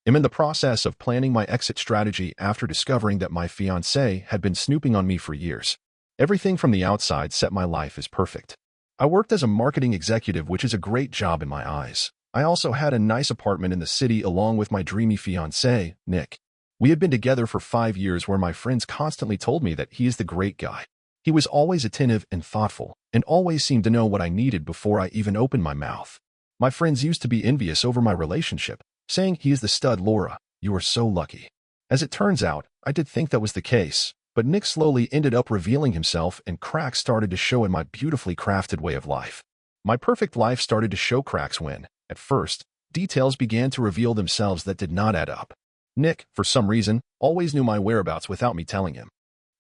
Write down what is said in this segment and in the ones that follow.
I'm in the process of planning my exit strategy after discovering that my fiancé had been snooping on me for years. Everything from the outside set my life as perfect. I worked as a marketing executive, which is a great job in my eyes. I also had a nice apartment in the city along with my dreamy fiancé, Nick. We had been together for 5 years, where my friends constantly told me that he is the great guy. He was always attentive and thoughtful, and always seemed to know what I needed before I even opened my mouth. My friends used to be envious over my relationship, saying, "He is the stud, Laura. You are so lucky." As it turns out, I did think that was the case, but Nick slowly ended up revealing himself, and cracks started to show in my beautifully crafted way of life. My perfect life started to show cracks when, at first, details began to reveal themselves that did not add up. Nick, for some reason, always knew my whereabouts without me telling him.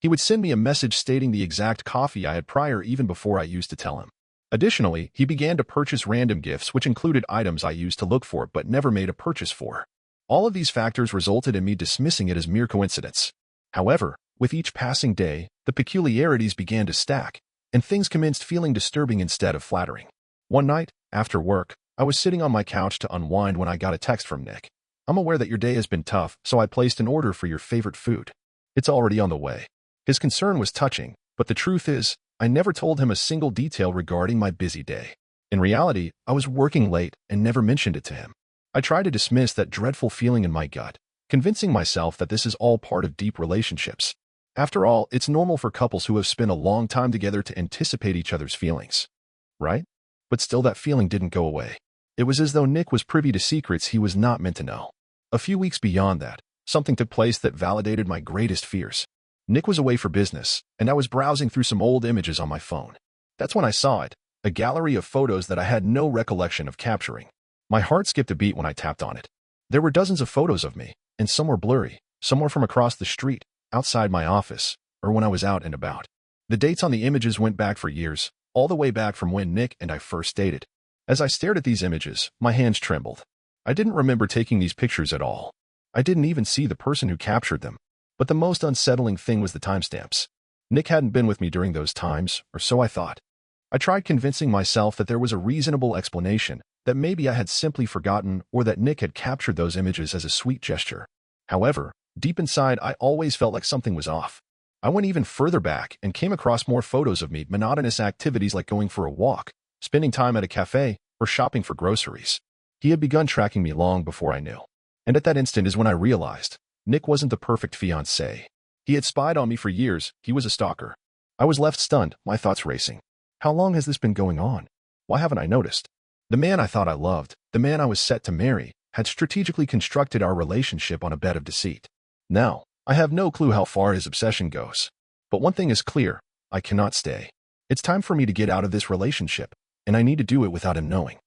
He would send me a message stating the exact coffee I had prior, even before I used to tell him. Additionally, he began to purchase random gifts which included items I used to look for but never made a purchase for. All of these factors resulted in me dismissing it as mere coincidence. However, with each passing day, the peculiarities began to stack, and things commenced feeling disturbing instead of flattering. One night, after work, I was sitting on my couch to unwind when I got a text from Nick. "I'm aware that your day has been tough, so I placed an order for your favorite food. It's already on the way." His concern was touching, but the truth is, I never told him a single detail regarding my busy day. In reality, I was working late and never mentioned it to him. I tried to dismiss that dreadful feeling in my gut, convincing myself that this is all part of deep relationships. After all, it's normal for couples who have spent a long time together to anticipate each other's feelings, right? But still, that feeling didn't go away. It was as though Nick was privy to secrets he was not meant to know. A few weeks beyond that, something took place that validated my greatest fears. Nick was away for business, and I was browsing through some old images on my phone. That's when I saw it, a gallery of photos that I had no recollection of capturing. My heart skipped a beat when I tapped on it. There were dozens of photos of me, and some were blurry, some were from across the street, outside my office, or when I was out and about. The dates on the images went back for years, all the way back from when Nick and I first dated. As I stared at these images, my hands trembled. I didn't remember taking these pictures at all. I didn't even see the person who captured them. But the most unsettling thing was the timestamps. Nick hadn't been with me during those times, or so I thought. I tried convincing myself that there was a reasonable explanation, that maybe I had simply forgotten, or that Nick had captured those images as a sweet gesture. However, deep inside, I always felt like something was off. I went even further back and came across more photos of me, monotonous activities like going for a walk, spending time at a cafe, or shopping for groceries. He had begun tracking me long before I knew. And at that instant is when I realized Nick wasn't the perfect fiancé. He had spied on me for years. He was a stalker. I was left stunned, my thoughts racing. How long has this been going on? Why haven't I noticed? The man I thought I loved, the man I was set to marry, had strategically constructed our relationship on a bed of deceit. Now, I have no clue how far his obsession goes. But one thing is clear, I cannot stay. It's time for me to get out of this relationship, and I need to do it without him knowing.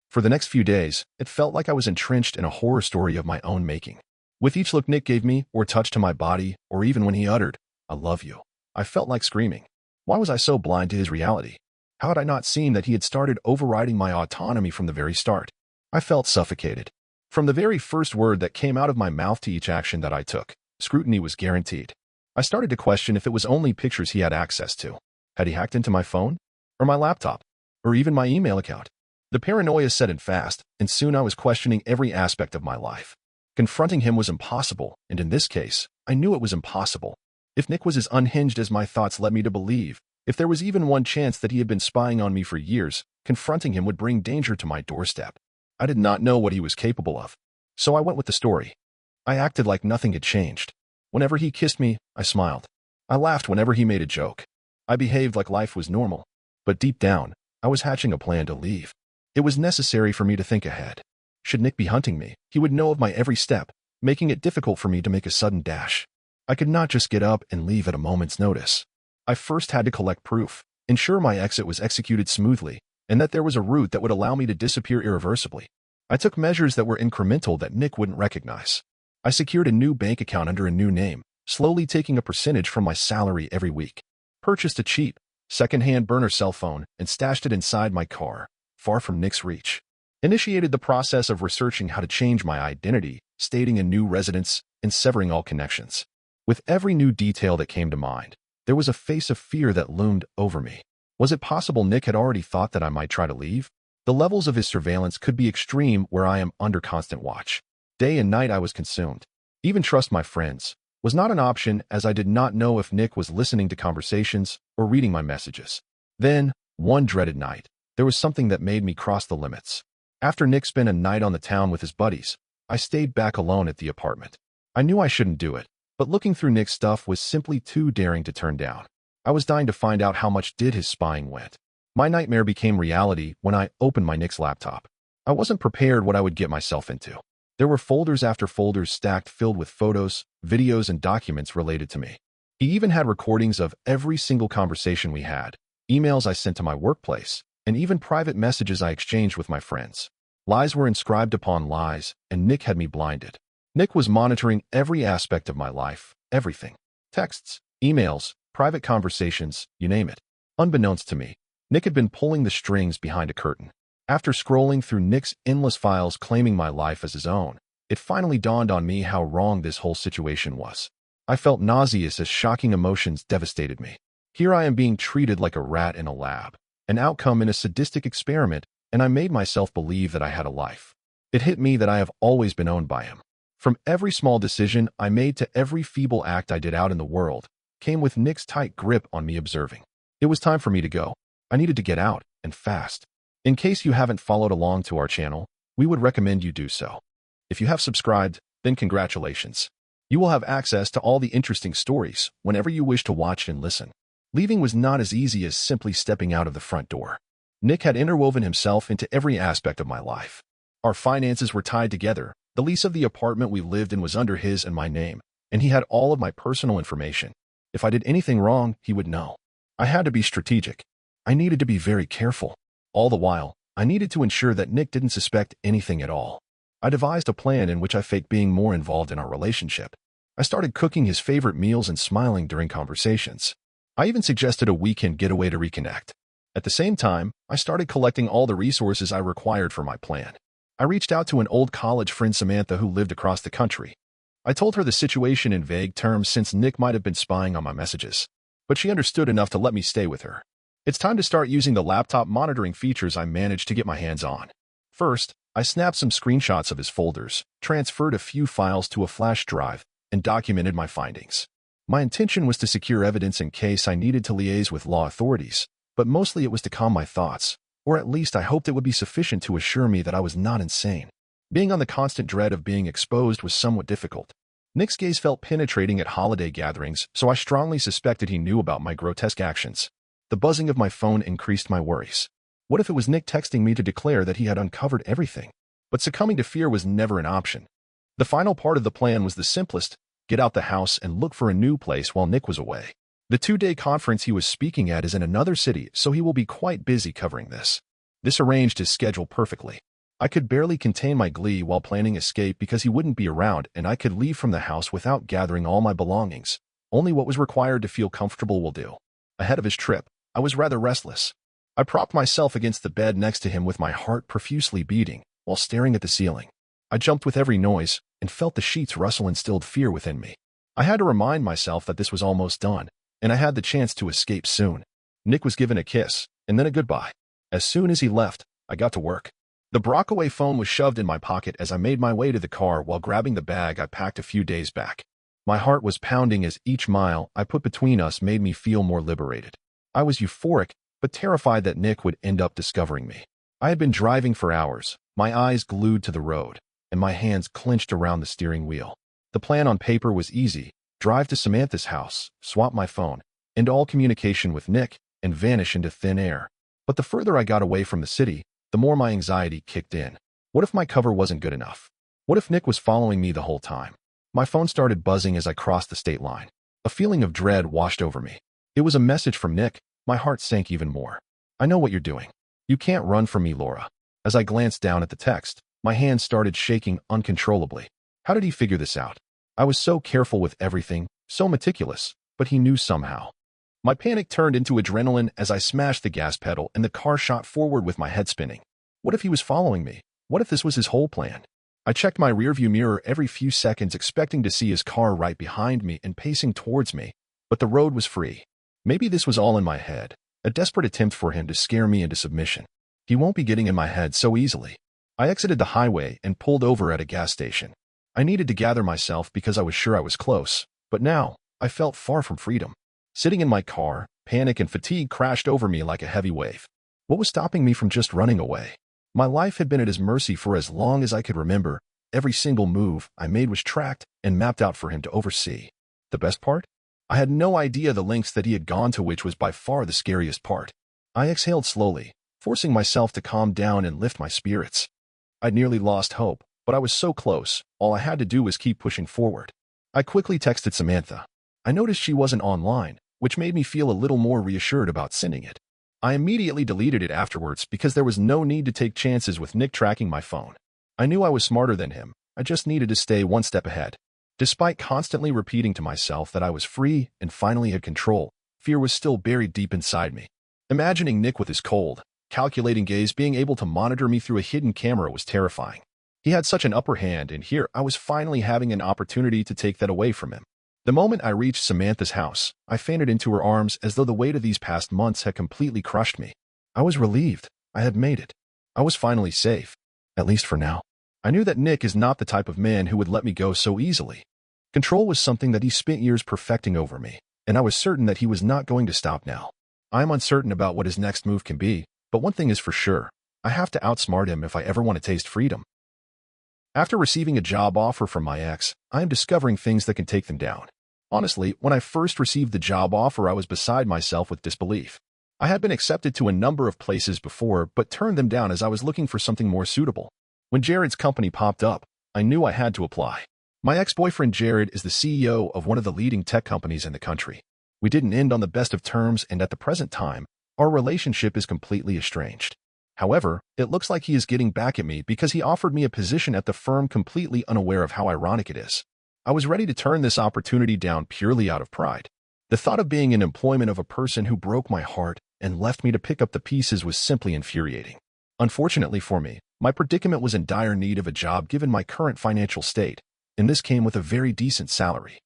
For the next few days, it felt like I was entrenched in a horror story of my own making. With each look Nick gave me, or touch to my body, or even when he uttered, "I love you," I felt like screaming. Why was I so blind to his reality? How had I not seen that he had started overriding my autonomy from the very start? I felt suffocated. From the very first word that came out of my mouth to each action that I took, scrutiny was guaranteed. I started to question if it was only pictures he had access to. Had he hacked into my phone? Or my laptop? Or even my email account? The paranoia set in fast, and soon I was questioning every aspect of my life. Confronting him was impossible, and in this case, I knew it was impossible. If Nick was as unhinged as my thoughts led me to believe, if there was even one chance that he had been spying on me for years, confronting him would bring danger to my doorstep. I did not know what he was capable of. So I went with the story. I acted like nothing had changed. Whenever he kissed me, I smiled. I laughed whenever he made a joke. I behaved like life was normal. But deep down, I was hatching a plan to leave. It was necessary for me to think ahead. Should Nick be hunting me, he would know of my every step, making it difficult for me to make a sudden dash. I could not just get up and leave at a moment's notice. I first had to collect proof, ensure my exit was executed smoothly, and that there was a route that would allow me to disappear irreversibly. I took measures that were incremental that Nick wouldn't recognize. I secured a new bank account under a new name, slowly taking a percentage from my salary every week. Purchased a cheap, second-hand burner cell phone and stashed it inside my car, far from Nick's reach. Initiated the process of researching how to change my identity, stating a new residence, and severing all connections. With every new detail that came to mind, there was a face of fear that loomed over me. Was it possible Nick had already thought that I might try to leave? The levels of his surveillance could be extreme where I am under constant watch. Day and night I was consumed. Even trust my friends was not an option, as I did not know if Nick was listening to conversations or reading my messages. Then, one dreaded night, there was something that made me cross the limits. After Nick spent a night on the town with his buddies, I stayed back alone at the apartment. I knew I shouldn't do it, but looking through Nick's stuff was simply too daring to turn down. I was dying to find out how much did his spying went. My nightmare became reality when I opened my Nick's laptop. I wasn't prepared what I would get myself into. There were folders after folders stacked filled with photos, videos, and documents related to me. He even had recordings of every single conversation we had, emails I sent to my workplace, and even private messages I exchanged with my friends. Lies were inscribed upon lies, and Nick had me blinded. Nick was monitoring every aspect of my life, everything. Texts, emails, private conversations, you name it. Unbeknownst to me, Nick had been pulling the strings behind a curtain. After scrolling through Nick's endless files claiming my life as his own, it finally dawned on me how wrong this whole situation was. I felt nauseous as shocking emotions devastated me. Here I am being treated like a rat in a lab, an outcome in a sadistic experiment, and I made myself believe that I had a life. It hit me that I have always been owned by him. From every small decision I made to every feeble act I did out in the world, came with Nick's tight grip on me observing. It was time for me to go. I needed to get out, and fast. In case you haven't followed along to our channel, we would recommend you do so. If you have subscribed, then congratulations. You will have access to all the interesting stories whenever you wish to watch and listen. Leaving was not as easy as simply stepping out of the front door. Nick had interwoven himself into every aspect of my life. Our finances were tied together. The lease of the apartment we lived in was under his and my name, and he had all of my personal information. If I did anything wrong, he would know. I had to be strategic. I needed to be very careful. All the while, I needed to ensure that Nick didn't suspect anything at all. I devised a plan in which I faked being more involved in our relationship. I started cooking his favorite meals and smiling during conversations. I even suggested a weekend getaway to reconnect. At the same time, I started collecting all the resources I required for my plan. I reached out to an old college friend, Samantha, who lived across the country. I told her the situation in vague terms since Nick might have been spying on my messages, but she understood enough to let me stay with her. It's time to start using the laptop monitoring features I managed to get my hands on. First, I snapped some screenshots of his folders, transferred a few files to a flash drive, and documented my findings. My intention was to secure evidence in case I needed to liaise with law authorities, but mostly it was to calm my thoughts, or at least I hoped it would be sufficient to assure me that I was not insane. Being on the constant dread of being exposed was somewhat difficult. Nick's gaze felt penetrating at holiday gatherings, so I strongly suspected he knew about my grotesque actions. The buzzing of my phone increased my worries. What if it was Nick texting me to declare that he had uncovered everything? But succumbing to fear was never an option. The final part of the plan was the simplest: get out the house and look for a new place while Nick was away. The 2-day conference he was speaking at is in another city, so he will be quite busy covering this. This arranged his schedule perfectly. I could barely contain my glee while planning escape because he wouldn't be around, and I could leave from the house without gathering all my belongings. Only what was required to feel comfortable will do. Ahead of his trip, I was rather restless. I propped myself against the bed next to him with my heart profusely beating, while staring at the ceiling. I jumped with every noise, and felt the sheets rustle instilled fear within me. I had to remind myself that this was almost done, and I had the chance to escape soon. Nick was given a kiss, and then a goodbye. As soon as he left, I got to work. The Brockaway phone was shoved in my pocket as I made my way to the car while grabbing the bag I packed a few days back. My heart was pounding as each mile I put between us made me feel more liberated. I was euphoric, but terrified that Nick would end up discovering me. I had been driving for hours, my eyes glued to the road, and my hands clenched around the steering wheel. The plan on paper was easy: drive to Samantha's house, swap my phone, end all communication with Nick, and vanish into thin air. But the further I got away from the city, the more my anxiety kicked in. What if my cover wasn't good enough? What if Nick was following me the whole time? My phone started buzzing as I crossed the state line. A feeling of dread washed over me. It was a message from Nick. My heart sank even more. I know what you're doing. You can't run from me, Laura. As I glanced down at the text, my hands started shaking uncontrollably. How did he figure this out? I was so careful with everything, so meticulous, but he knew somehow. My panic turned into adrenaline as I smashed the gas pedal and the car shot forward with my head spinning. What if he was following me? What if this was his whole plan? I checked my rearview mirror every few seconds, expecting to see his car right behind me and pacing towards me, but the road was free. Maybe this was all in my head, a desperate attempt for him to scare me into submission. He won't be getting in my head so easily. I exited the highway and pulled over at a gas station. I needed to gather myself because I was sure I was close, but now I felt far from freedom. Sitting in my car, panic and fatigue crashed over me like a heavy wave. What was stopping me from just running away? My life had been at his mercy for as long as I could remember. Every single move I made was tracked and mapped out for him to oversee. The best part? I had no idea the lengths that he had gone to, which was by far the scariest part. I exhaled slowly, forcing myself to calm down and lift my spirits. I'd nearly lost hope, but I was so close. All I had to do was keep pushing forward. I quickly texted Samantha. I noticed she wasn't online, which made me feel a little more reassured about sending it. I immediately deleted it afterwards because there was no need to take chances with Nick tracking my phone. I knew I was smarter than him. I just needed to stay one step ahead. Despite constantly repeating to myself that I was free and finally had control, fear was still buried deep inside me. Imagining Nick with his cold, calculating gaze being able to monitor me through a hidden camera was terrifying. He had such an upper hand, and here I was finally having an opportunity to take that away from him. The moment I reached Samantha's house, I fainted into her arms as though the weight of these past months had completely crushed me. I was relieved. I had made it. I was finally safe, at least for now. I knew that Nick is not the type of man who would let me go so easily. Control was something that he spent years perfecting over me, and I was certain that he was not going to stop now. I am uncertain about what his next move can be, but one thing is for sure. I have to outsmart him if I ever want to taste freedom. After receiving a job offer from my ex, I am discovering things that can take them down. Honestly, when I first received the job offer, I was beside myself with disbelief. I had been accepted to a number of places before, but turned them down as I was looking for something more suitable. When Jared's company popped up, I knew I had to apply. My ex-boyfriend Jared is the CEO of one of the leading tech companies in the country. We didn't end on the best of terms, and at the present time, our relationship is completely estranged. However, it looks like he is getting back at me because he offered me a position at the firm, completely unaware of how ironic it is. I was ready to turn this opportunity down purely out of pride. The thought of being in employment of a person who broke my heart and left me to pick up the pieces was simply infuriating. Unfortunately for me, my predicament was in dire need of a job given my current financial state, and this came with a very decent salary.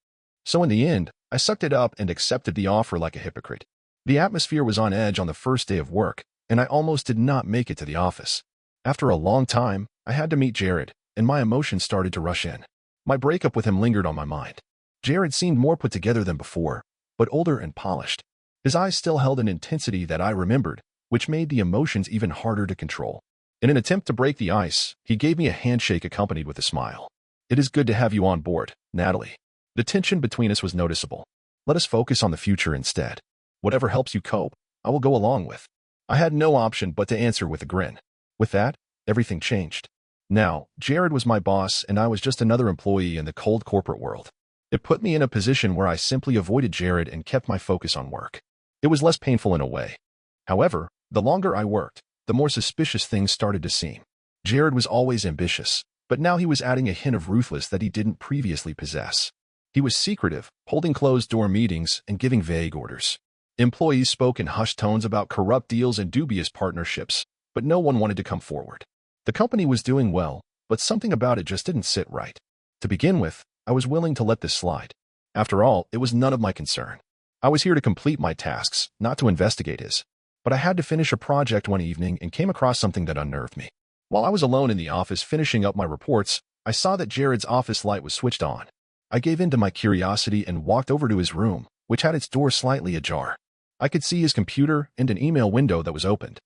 So in the end, I sucked it up and accepted the offer like a hypocrite. The atmosphere was on edge on the first day of work, and I almost did not make it to the office. After a long time, I had to meet Jared, and my emotions started to rush in. My breakup with him lingered on my mind. Jared seemed more put together than before, but older and polished. His eyes still held an intensity that I remembered, which made the emotions even harder to control. In an attempt to break the ice, he gave me a handshake accompanied with a smile. "It is good to have you on board, Natalie." The tension between us was noticeable. "Let us focus on the future instead. Whatever helps you cope, I will go along with." I had no option but to answer with a grin. With that, everything changed. Now, Jared was my boss and I was just another employee in the cold corporate world. It put me in a position where I simply avoided Jared and kept my focus on work. It was less painful in a way. However, the longer I worked, the more suspicious things started to seem. Jared was always ambitious, but now he was adding a hint of ruthless that he didn't previously possess. He was secretive, holding closed-door meetings and giving vague orders. Employees spoke in hushed tones about corrupt deals and dubious partnerships, but no one wanted to come forward. The company was doing well, but something about it just didn't sit right. To begin with, I was willing to let this slide. After all, it was none of my concern. I was here to complete my tasks, not to investigate his. But I had to finish a project one evening and came across something that unnerved me. While I was alone in the office finishing up my reports, I saw that Jared's office light was switched on. I gave in to my curiosity and walked over to his room, which had its door slightly ajar. I could see his computer and an email window that was opened.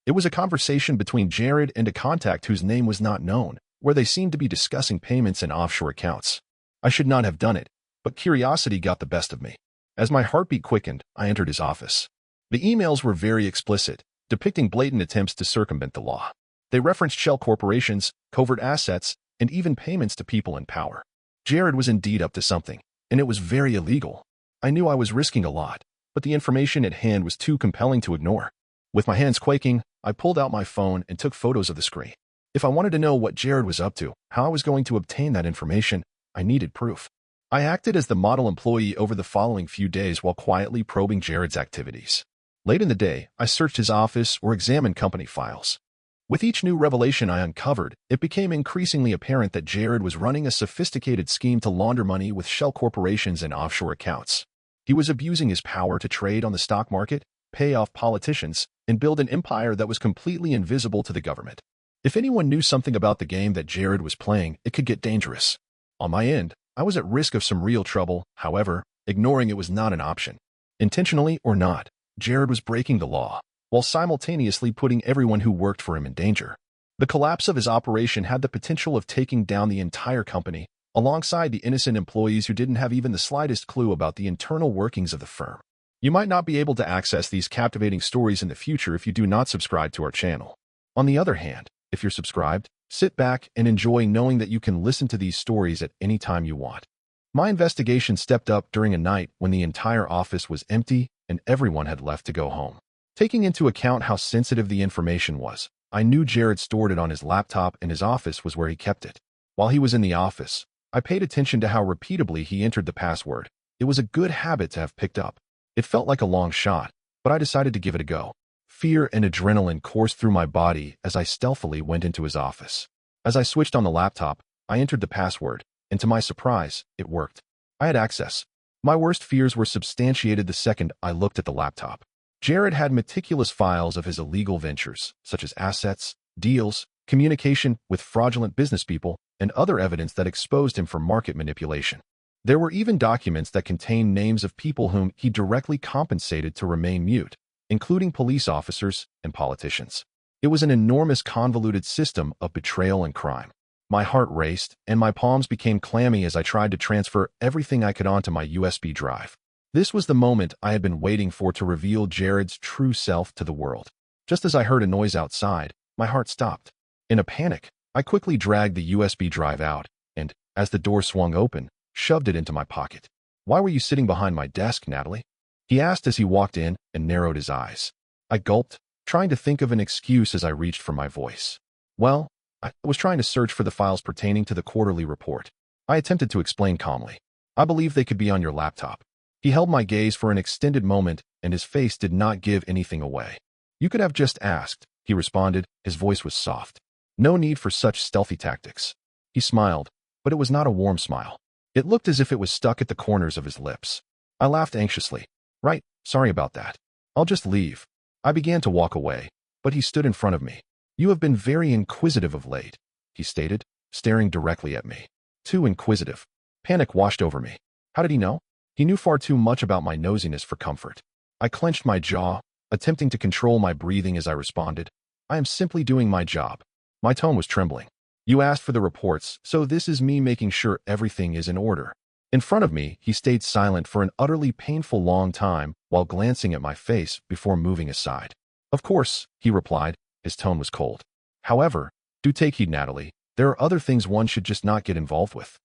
It was a conversation between Jared and a contact whose name was not known, where they seemed to be discussing payments and offshore accounts. I should not have done it, but curiosity got the best of me. As my heartbeat quickened, I entered his office. The emails were very explicit, depicting blatant attempts to circumvent the law. They referenced shell corporations, covert assets, and even payments to people in power. Jared was indeed up to something, and it was very illegal. I knew I was risking a lot, but the information at hand was too compelling to ignore. With my hands quaking, I pulled out my phone and took photos of the screen. If I wanted to know what Jared was up to, how I was going to obtain that information, I needed proof. I acted as the model employee over the following few days while quietly probing Jared's activities. Late in the day, I searched his office or examined company files. With each new revelation I uncovered, it became increasingly apparent that Jared was running a sophisticated scheme to launder money with shell corporations and offshore accounts. He was abusing his power to trade on the stock market, pay off politicians, and build an empire that was completely invisible to the government. If anyone knew something about the game that Jared was playing, it could get dangerous. On my end, I was at risk of some real trouble. However, ignoring it was not an option. Intentionally or not, Jared was breaking the law, while simultaneously putting everyone who worked for him in danger. The collapse of his operation had the potential of taking down the entire company, alongside the innocent employees who didn't have even the slightest clue about the internal workings of the firm. You might not be able to access these captivating stories in the future if you do not subscribe to our channel. On the other hand, if you're subscribed, sit back and enjoy knowing that you can listen to these stories at any time you want. My investigation stepped up during a night when the entire office was empty and everyone had left to go home. Taking into account how sensitive the information was, I knew Jared stored it on his laptop and his office was where he kept it. While he was in the office, I paid attention to how repeatedly he entered the password. It was a good habit to have picked up. It felt like a long shot, but I decided to give it a go. Fear and adrenaline coursed through my body as I stealthily went into his office. As I switched on the laptop, I entered the password, and to my surprise, it worked. I had access. My worst fears were substantiated the second I looked at the laptop. Jared had meticulous files of his illegal ventures, such as assets, deals, communication with fraudulent business people, and other evidence that exposed him for market manipulation. There were even documents that contained names of people whom he directly compensated to remain mute, including police officers and politicians. It was an enormous convoluted system of betrayal and crime. My heart raced, and my palms became clammy as I tried to transfer everything I could onto my USB drive. This was the moment I had been waiting for to reveal Jared's true self to the world. Just as I heard a noise outside, my heart stopped. In a panic, I quickly dragged the USB drive out, and, as the door swung open, shoved it into my pocket. "Why were you sitting behind my desk, Natalie?" he asked as he walked in and narrowed his eyes. I gulped, trying to think of an excuse as I reached for my voice. "Well, I was trying to search for the files pertaining to the quarterly report." I attempted to explain calmly. "I believe they could be on your laptop." He held my gaze for an extended moment, and his face did not give anything away. "You could have just asked," he responded. His voice was soft. "No need for such stealthy tactics." He smiled, but it was not a warm smile. It looked as if it was stuck at the corners of his lips. I laughed anxiously. "Right, sorry about that. I'll just leave." I began to walk away, but he stood in front of me. "You have been very inquisitive of late," he stated, staring directly at me. Too inquisitive. Panic washed over me. How did he know? He knew far too much about my nosiness for comfort. I clenched my jaw, attempting to control my breathing as I responded. "I am simply doing my job." My tone was trembling. "You asked for the reports, so this is me making sure everything is in order." In front of me, he stayed silent for an utterly painful long time while glancing at my face before moving aside. "Of course," he replied. His tone was cold. "However, do take heed, Natalie. There are other things one should just not get involved with."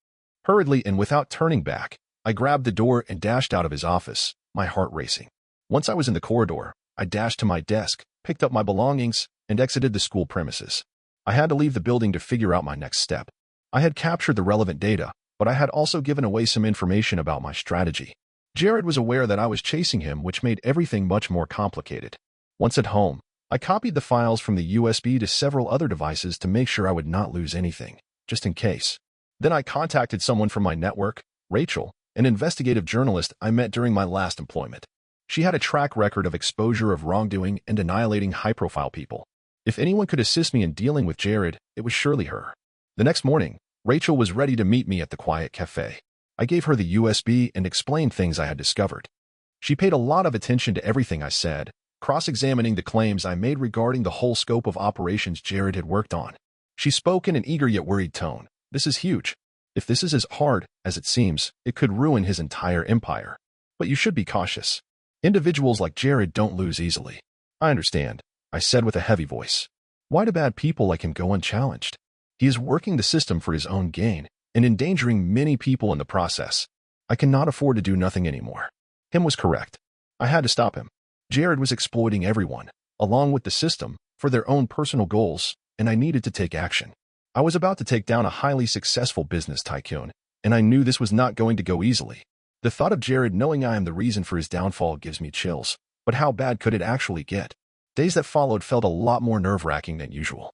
Hurriedly and without turning back, I grabbed the door and dashed out of his office, my heart racing. Once I was in the corridor, I dashed to my desk, picked up my belongings, and exited the school premises. I had to leave the building to figure out my next step. I had captured the relevant data, but I had also given away some information about my strategy. Jared was aware that I was chasing him, which made everything much more complicated. Once at home, I copied the files from the USB to several other devices to make sure I would not lose anything, just in case. Then I contacted someone from my network, Rachel, an investigative journalist I met during my last employment. She had a track record of exposure of wrongdoing and annihilating high-profile people. If anyone could assist me in dealing with Jared, it was surely her. The next morning, Rachel was ready to meet me at the quiet cafe. I gave her the USB and explained things I had discovered. She paid a lot of attention to everything I said, cross-examining the claims I made regarding the whole scope of operations Jared had worked on. She spoke in an eager yet worried tone. "This is huge. If this is as hard as it seems, it could ruin his entire empire. But you should be cautious. Individuals like Jared don't lose easily." "I understand," I said with a heavy voice. "Why do bad people like him go unchallenged? He is working the system for his own gain and endangering many people in the process. I cannot afford to do nothing anymore." Him was correct. I had to stop him. Jared was exploiting everyone, along with the system, for their own personal goals, and I needed to take action. I was about to take down a highly successful business tycoon, and I knew this was not going to go easily. The thought of Jared knowing I am the reason for his downfall gives me chills, but how bad could it actually get? Days that followed felt a lot more nerve-wracking than usual.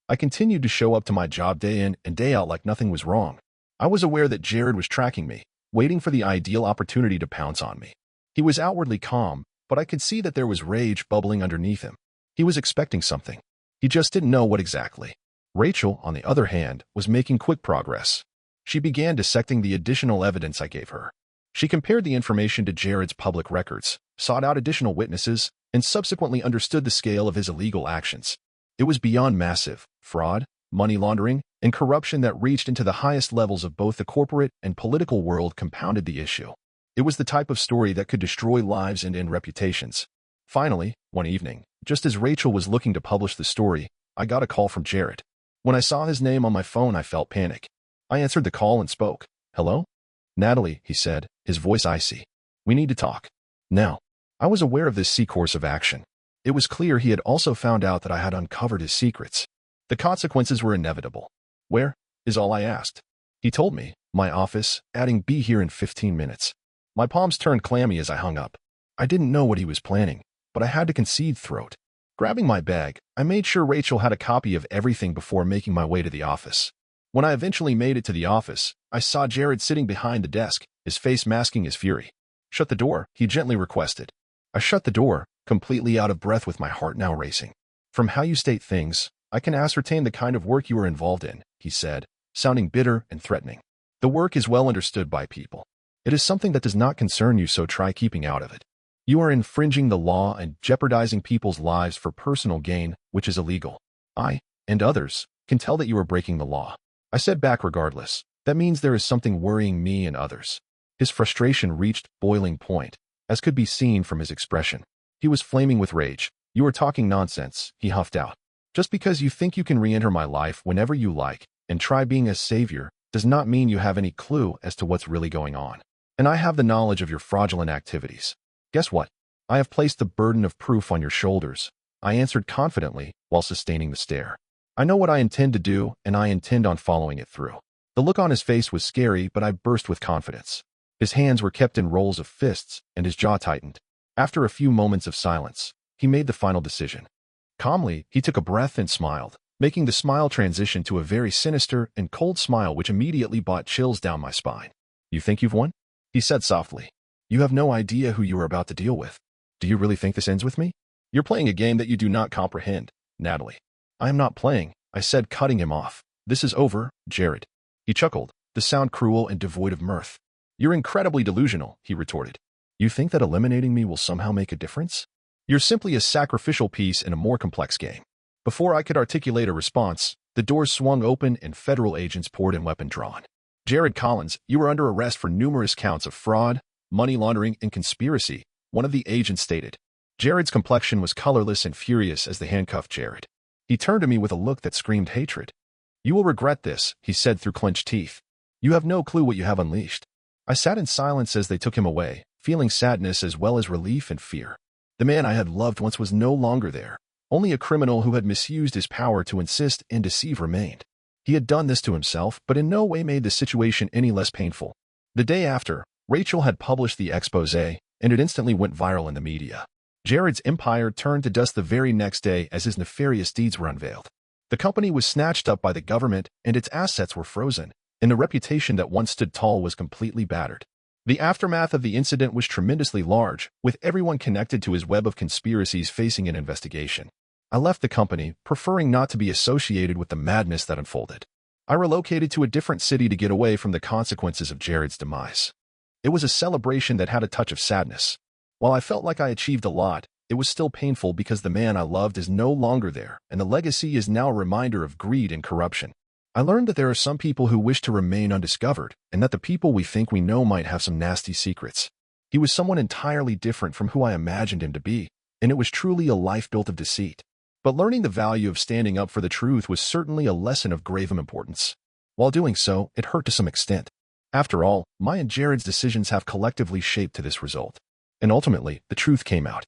I continued to show up to my job day in and day out like nothing was wrong. I was aware that Jared was tracking me, waiting for the ideal opportunity to pounce on me. He was outwardly calm, but I could see that there was rage bubbling underneath him. He was expecting something. He just didn't know what exactly. Rachel, on the other hand, was making quick progress. She began dissecting the additional evidence I gave her. She compared the information to Jared's public records, sought out additional witnesses, and subsequently understood the scale of his illegal actions. It was beyond massive: fraud, money laundering, and corruption that reached into the highest levels of both the corporate and political world compounded the issue. It was the type of story that could destroy lives and end reputations. Finally, one evening, just as Rachel was looking to publish the story, I got a call from Jared. When I saw his name on my phone, I felt panic. I answered the call and spoke. "Hello?" "Natalie," he said, his voice icy. "We need to talk. Now." I was aware of this course of action. It was clear he had also found out that I had uncovered his secrets. The consequences were inevitable. "Where?" is all I asked. He told me, "My office," adding, "Be here in 15 minutes. My palms turned clammy as I hung up. I didn't know what he was planning, but I had to concede throat. Grabbing my bag, I made sure Rachel had a copy of everything before making my way to the office. When I eventually made it to the office, I saw Jared sitting behind the desk, his face masking his fury. "Shut the door," he gently requested. I shut the door, completely out of breath with my heart now racing. "From how you state things, I can ascertain the kind of work you are involved in," he said, sounding bitter and threatening. "The work is well understood by people. It is something that does not concern you, so try keeping out of it. You are infringing the law and jeopardizing people's lives for personal gain, which is illegal. I, and others, can tell that you are breaking the law." I said back, "Regardless, that means there is something worrying me and others." His frustration reached boiling point, as could be seen from his expression. He was flaming with rage. "You are talking nonsense," he huffed out. "Just because you think you can re-enter my life whenever you like and try being a savior does not mean you have any clue as to what's really going on. And I have the knowledge of your fraudulent activities. Guess what? I have placed the burden of proof on your shoulders," I answered confidently while sustaining the stare. "I know what I intend to do, and I intend on following it through." The look on his face was scary, but I burst with confidence. His hands were kept in rolls of fists, and his jaw tightened. After a few moments of silence, he made the final decision. Calmly, he took a breath and smiled, making the smile transition to a very sinister and cold smile which immediately brought chills down my spine. "You think you've won?" he said softly. "You have no idea who you are about to deal with. Do you really think this ends with me? You're playing a game that you do not comprehend, Natalie." "I am not playing," I said, cutting him off. "This is over, Jared." He chuckled, the sound cruel and devoid of mirth. "You're incredibly delusional," he retorted. "You think that eliminating me will somehow make a difference? You're simply a sacrificial piece in a more complex game." Before I could articulate a response, the doors swung open and federal agents poured in, weapon drawn. "Jared Collins, you are under arrest for numerous counts of fraud, money laundering, and conspiracy," one of the agents stated. Jared's complexion was colorless and furious as they handcuffed Jared. He turned to me with a look that screamed hatred. "You will regret this," he said through clenched teeth. "You have no clue what you have unleashed." I sat in silence as they took him away, feeling sadness as well as relief and fear. The man I had loved once was no longer there. Only a criminal who had misused his power to insist and deceive remained. He had done this to himself, but in no way made the situation any less painful. The day after, Rachel had published the expose, and it instantly went viral in the media. Jared's empire turned to dust the very next day as his nefarious deeds were unveiled. The company was snatched up by the government, and its assets were frozen, and the reputation that once stood tall was completely battered. The aftermath of the incident was tremendously large, with everyone connected to his web of conspiracies facing an investigation. I left the company, preferring not to be associated with the madness that unfolded. I relocated to a different city to get away from the consequences of Jared's demise. It was a celebration that had a touch of sadness. While I felt like I achieved a lot, it was still painful because the man I loved is no longer there, and the legacy is now a reminder of greed and corruption. I learned that there are some people who wish to remain undiscovered, and that the people we think we know might have some nasty secrets. He was someone entirely different from who I imagined him to be, and it was truly a life built of deceit. But learning the value of standing up for the truth was certainly a lesson of grave importance. While doing so, it hurt to some extent. After all, my and Jared's decisions have collectively shaped to this result. And ultimately, the truth came out.